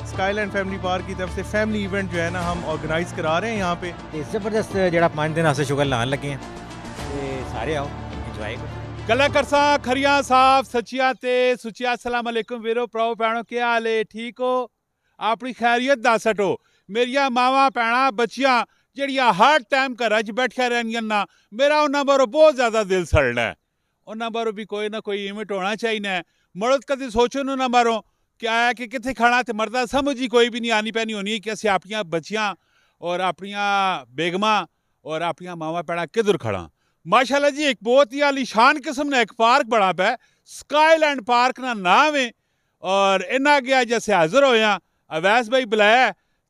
Skyland family park की तरफ से फैमिली इवेंट जो है ना हम ऑर्गेनाइज करा रहे हैं यहाँ पे। जबरदस्त जरा 5 दिन आसे शुगर लान लगे हैं ते सारे आओ इंजॉय करो। गला करसा खरिया साफ सचिया ते सुचिया अस्सलाम वालेकुम वीरो भराओ भैनो क्या हाल है ठीक हो अपनी खैरियत दस हटो मेरिया मावा भैना बच्चियां ਜਿਹੜੀਆਂ ਹਰ ਟਾਈਮ ਘਰਾਂ 'ਚ ਬੈਠੀਆਂ ਰਹਿੰਦੀਆਂ ਨਾ ਮੇਰਾ ਉਹਨਾਂ ਬਾਰੇ ਬਹੁਤ ਜ਼ਿਆਦਾ ਦਿਲ ਸੜਨਾ ਹੈ ਉਹਨਾਂ ਬਾਰੇ ਵੀ ਕੋਈ ਨਾ ਕੋਈ ਇਵੈਂਟ ਹੋਣਾ ਚਾਹੀਦਾ ਹੈ ਮਰਦ ਕਦੇ ਸੋਚੋ ਨਾ ਮਾਰੋ ਕਿ ਆਇਆ ਕਿ ਕਿੱਥੇ ਖਾਣਾ ਤੇ ਮਰਦਾ ਸਮਝ ਹੀ ਕੋਈ ਵੀ ਨਹੀਂ ਆਣੀ ਪੈਣੀ ਹੋਣੀ ਕਿ ਅਸੀਂ ਆਪਣੀਆਂ ਬੱਚੀਆਂ ਔਰ ਆਪਣੀਆਂ ਬੇਗਮਾਂ ਔਰ ਆਪਣੀਆਂ ਮਾਵਾਂ ਭੈਣਾਂ ਕਿੱਧਰ ਖੜਾ माशाल्लाह जी एक बहुत ही आलीशान किस्म ने एक पार्क बना पे स्काईलैंड पार्क ना नाम है और इन्ना गया जैसे हाजिर होया अवैस भाई बुलाया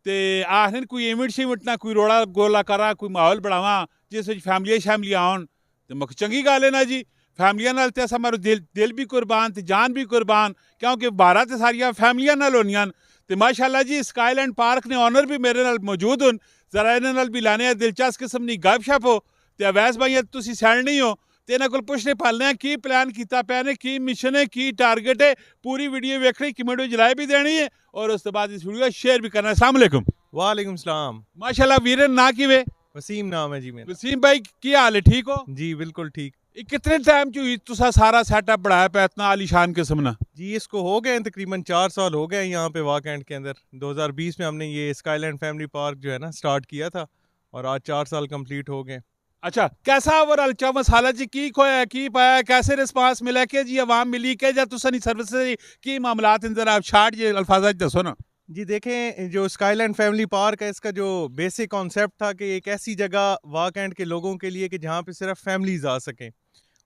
ते आखिर कोई इवेंट शिवेंट ना कोई रोड़ा गोला करा कोई माहौल बनावा जिस फैमिली शैमिली आन तो मुख चंगी गल है ना जी फैमिलियां नाल ते हमारा दिल भी कुर्बान ते जान भी कुर्बान क्योंकि 12 ते सारिया फैमिलियां नाल होनियां ते माशाल्लाह जी स्काईलैंड पार्क ने ऑनर भी मेरे नाल मौजूद हन जरा इन्हां नाल भी लाने दिलचस्प किस्म दी गपशप हो ਤੇ ਅਵੈਸ ਭਾਈ ਤੁਸੀਂ ਸੈਣ ਨਹੀਂ ਹੋ ਤੇ ਇਹਨਾਂ ਕੋਲ ਪੁੱਛਣੇ ਪਾਲਨੇ ਆ ਕੀ ਪਲਾਨ ਕੀਤਾ ਪਿਆ ਨੇ ਕੀ ਮਿਸ਼ਨ ਹੈ ਕੀ ਟਾਰਗੇਟ ਹੈ पूरी वीडियो ਵੇਖਣੀ ਕਮੈਂਟ ਵਿੱਚ ਲਾਈਕ ਵੀ ਦੇਣੀ ਹੈ और ਉਸ ਤੋਂ ਬਾਅਦ ਇਸ ਵੀਡੀਓ ਸ਼ੇਅਰ भी करना। अस्सलाम वालेकुम। वालेकुम सलाम। माशाल्लाह वीरन ना किवे वसीम नाम है जी मेरा। वसीम भाई की हाल है ठीक हो जी बिल्कुल ठीक। कितने टाइम च हुई तुसा सारा सेटअप बढ़ाया पे इतना आलीशान किस्म ना? जी इसको हो गए तकरीबन 4 साल हो गए यहाँ पे वाकैंड के अंदर। 2020 में हमने ये स्काईलैंड फैमिली पार्क जो है ना स्टार्ट किया था और आज 4 साल कंप्लीट हो गए। अच्छा कैसा ओवरऑल चौबीस साल च की खोया की पाया कैसे रिस्पांस मिला के जी आवाम मिली के या तुसा सर्विस की मामलात इन जरा शार्ट ये अल्फाज दसो ना। जी देखें जो स्काईलैंड फैमिली पार्क है इसका जो बेसिक कॉन्सेप्ट था कि एक ऐसी जगह वाकैंड के लोगों के लिए कि जहाँ पे सिर्फ फैमिलीज़ आ सकें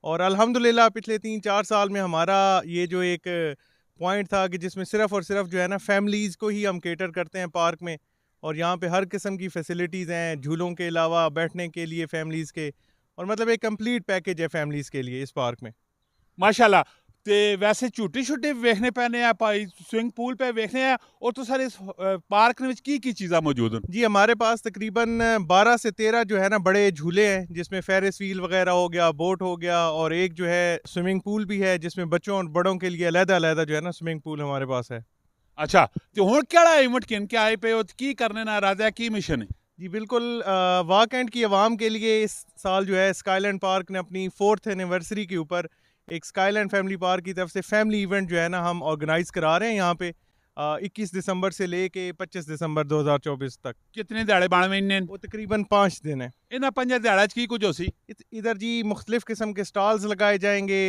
और अल्हम्दुलिल्लाह पिछले 3-4 साल में हमारा ये जो एक पॉइंट था कि जिसमें सिर्फ और सिर्फ जो है ना फैमिलीज़ को ही हम केटर करते हैं पार्क में और यहाँ पे हर किस्म की फैसिलिटीज़ हैं झूलों के अलावा बैठने के लिए फैमिलीज़ के और मतलब एक कंप्लीट पैकेज है फैमिलीज़ के लिए इस पार्क में माशाल्लाह। ते वैसे झूटे छुटे वेखने पैने आ भाई स्विमिंग पूल पे वेखने हैं और तो सारे पार्क में की चीज़ा मौजूद हैं? जी हमारे पास तकरीबन 12 से 13 जो है ना बड़े झूले हैं जिसमें फेरिस व्हील वगैरह हो गया बोट हो गया और एक जो है स्विमिंग पूल भी है जिसमें बच्चों और बड़ों के लिए अलग-अलग जो है ना स्विमिंग पूल हमारे पास है। अच्छा तो हुण केड़ा इवेंट किन के आए पे की करने ना राजा की मिशन है? जी बिल्कुल वाकैंड की आवाम के लिए इस साल जो है स्काईलैंड पार्क ने अपनी 4th एनिवर्सरी के ऊपर एक स्काईलैंड फैमिली पार्क की तरफ से फैमिली इवेंट जो है ना हम ऑर्गेनाइज करा रहे हैं यहाँ पे 21 दिसंबर से लेके 25 दिसंबर 2024 तक। कितने दिहाड़े बाणवे इन्ने? वो तकरीबन 5 दिन है। इन्हां 5 दिहाड़ा की कुछ होसी? इधर जी मुख्तलिफ किस्म के स्टॉल्स लगाए जाएंगे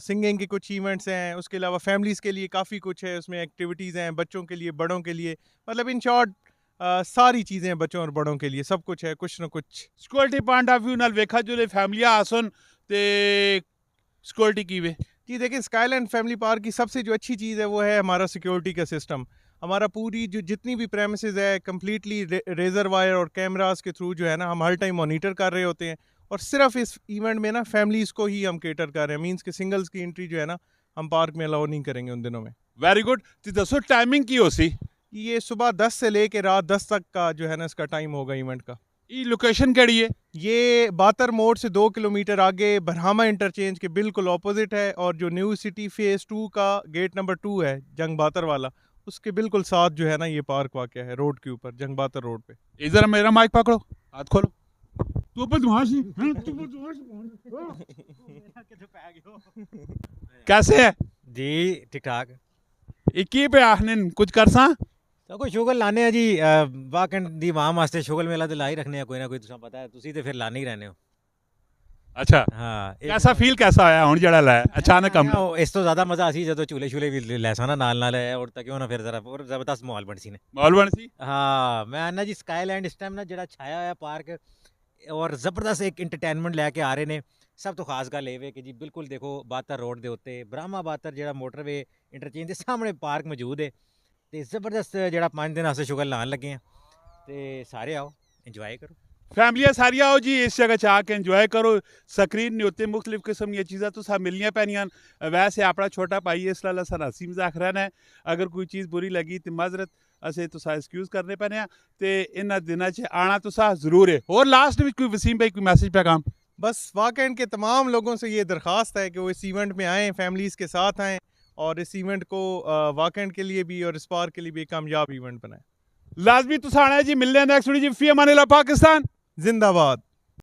सिंगिंग के कुछ इवेंट्स हैं उसके अलावा फैमिलीज़ के लिए काफ़ी कुछ है उसमें एक्टिविटीज़ हैं बच्चों के लिए बड़ों के लिए मतलब इन शॉर्ट सारी चीज़ें हैं बच्चों और बड़ों के लिए सब कुछ है कुछ ना कुछ। सिक्योरिटी पॉइंट ऑफ व्यू नाल वेखा जो फैमिलियां आसन ते सिक्योरिटी की वे? जी देखिए स्काईलैंड फैमिली पार्क की सबसे जो अच्छी चीज़ है वो है हमारा सिक्योरिटी का सिस्टम। हमारा पूरी जो जितनी भी प्रेमिसेस है कम्प्लीटली रेजर वायर और कैमरास के थ्रू जो है ना हम हर टाइम मॉनिटर कर रहे होते हैं और सिर्फ इस इवेंट में ना फैमिलीज़ को ही हम केटर कर रहे हैं मीन्स के सिंगल्स की एंट्री जो है ना हम पार्क में अलाउ नहीं करेंगे उन दिनों में। Very good. तो दसो टाइमिंग की हो सी? ये सुबह 10 से लेके रात 10 तक का जो है ना इसका टाइम होगा इवेंट का। ये लोकेशन केड़ी है? ये बातर मोड़ से 2 किलोमीटर आगे बरहामा इंटरचेंज के बिल्कुल ऑपोजिट है और जो न्यू सिटी फेज़ 2 का गेट नंबर 2 है जंग बातर वाला उसके बिल्कुल साथ जो है ना ये पार्क वाक़या है रोड के ऊपर जंग बातर रोड पे। इधर मेरा माइक पकड़ो हाथ खोलो तू कैसे है जी ठीक ठाक। इक्की पे आखने कुछ कर सा तो कोई शुगर लाने हैं जी वाकैंड दी आवाम वास्ते शुगर मेला तो ला ही रखने कोई ना कोई तुसा पता है तुसी ते फिर लाने ही रहने हो। अच्छा हाँ कैसा फील कैसा आया हुन जड़ा लाया अचानक हम इस तो ज्यादा मजा आसी जदों झूले शूले भी लैसा ना नाल नाल है और क्यों ना फिर जरा और जबरदस्त माहौल बन सी ने माहौल बन सी। हाँ मैं ना जी स्काईलैंड इस टाइम ना जड़ा छाया है पार्क और जबरदस्त एक इंटरटेनमेंट लैके आ रहे ने सब तो खास गल ये कि जी बिल्कुल देखो बातर रोड के उत्ते ब्राह्मा बातर जड़ा मोटरवे इंटरचेंज के सामने पार्क मौजूद है तो जबरदस्त जड़ा 5 दिन आसे शुगर लान लगे हैं तो सारे आओ इंजॉय करो फैमिलियां सारियां आओ जी इस जगह चा के इंजॉय करो स्क्रीन ने उत्ते मुख्तलिफ किस्म दी चीज़ां तुसां मिलनियां पैनियां वैसे अपना छोटा भाई इस लाला सा हसी मजाक रहना है अगर कोई चीज़ बुरी लगी तो माजरत असें तुसा एक्सक्यूज़ करने पैने ते इन्हां दिनां च आना तुसा जरूर है। और लास्ट में कोई वसीम भाई कोई मैसेज पैगाम? बस वाकैंड के तमाम लोगों से ये दरख्वास्त है कि वो इस इवेंट में आएँ फैमिलीज़ के साथ आएँ और इस इवेंट को वाकएंड के लिए भी और इस पार्क के लिए भी एक कामयाब इवेंट बनाए। लाजमी तुस आना है जी, मिलने हैं नेक्स्ट वीडियो जी। फी अमान अल्लाह, पाकिस्तान जिंदाबाद।